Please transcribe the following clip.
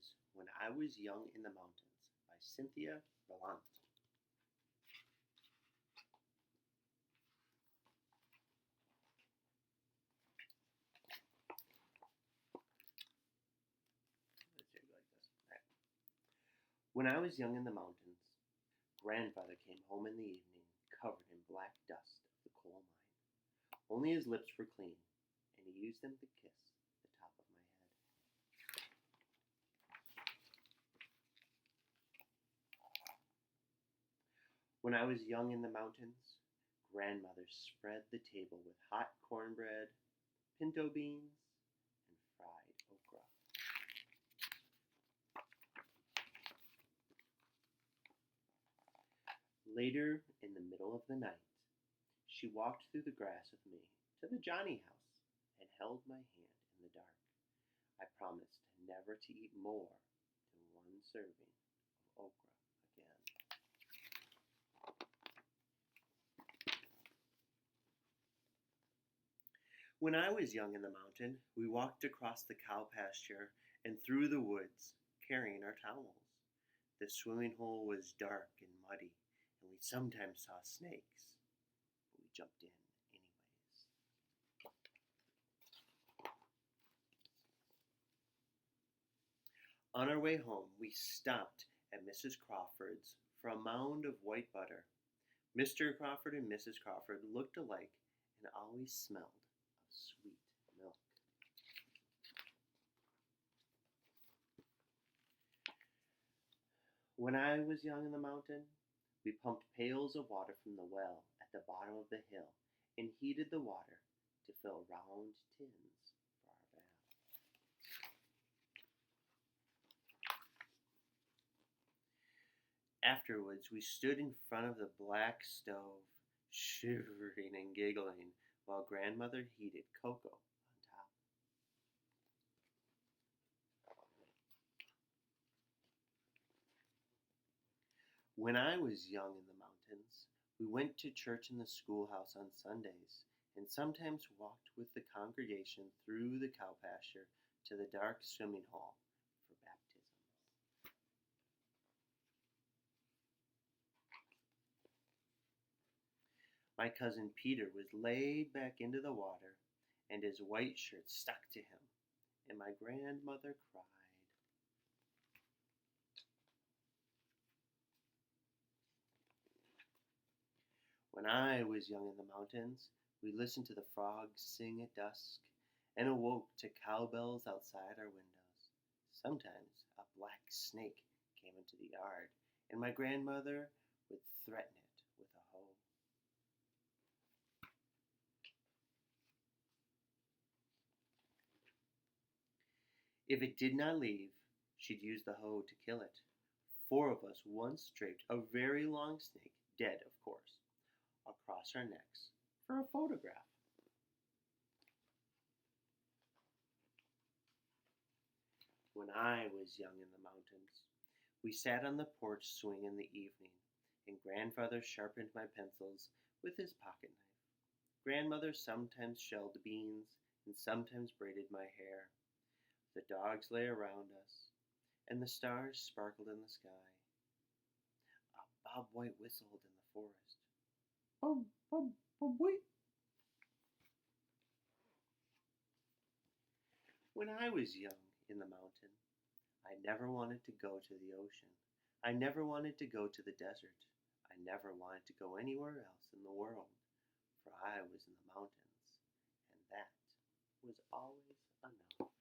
was When I Was Young in the Mountains by Cynthia Gallant. When I was young in the mountains, grandfather came home in the evening covered in black dust of the coal mine. Only his lips were clean, and he used them to kiss the top of my head. When I was young in the mountains, grandmother spread the table with hot cornbread, pinto beans, and fried okra. Later, in the middle of the night, she walked through the grass with me to the Johnny house and held my hand in the dark. I promised never to eat more than one serving of okra again. When I was young in the mountain, we walked across the cow pasture and through the woods, carrying our towels. The swimming hole was dark and muddy, and we sometimes saw snakes, but we jumped in anyways. On our way home, we stopped at Mrs. Crawford's for a mound of white butter. Mr. Crawford and Mrs. Crawford looked alike and always smelled of sweet milk. When I was young in the mountain, we pumped pails of water from the well at the bottom of the hill and heated the water to fill round tins for our bath. Afterwards, we stood in front of the black stove, shivering and giggling, while grandmother heated cocoa on top. When I was young in the mountains, we went to church in the schoolhouse on Sundays and sometimes walked with the congregation through the cow pasture to the dark swimming hole for baptisms. My cousin Peter was laid back into the water, and his white shirt stuck to him, and my grandmother cried. When I was young in the mountains, we listened to the frogs sing at dusk and awoke to cowbells outside our windows. Sometimes a black snake came into the yard, and my grandmother would threaten it with a hoe. If it did not leave, she'd use the hoe to kill it. 4 of us once draped a very long snake, dead of course, across our necks for a photograph. When I was young in the mountains, we sat on the porch swing in the evening, and grandfather sharpened my pencils with his pocket knife. Grandmother sometimes shelled beans and sometimes braided my hair. The dogs lay around us, and the stars sparkled in the sky. A bobwhite whistled in the forest. Bob, bob, bob, wait. When I was young in the mountain, I never wanted to go to the ocean. I never wanted to go to the desert. I never wanted to go anywhere else in the world, for I was in the mountains, and that was always enough.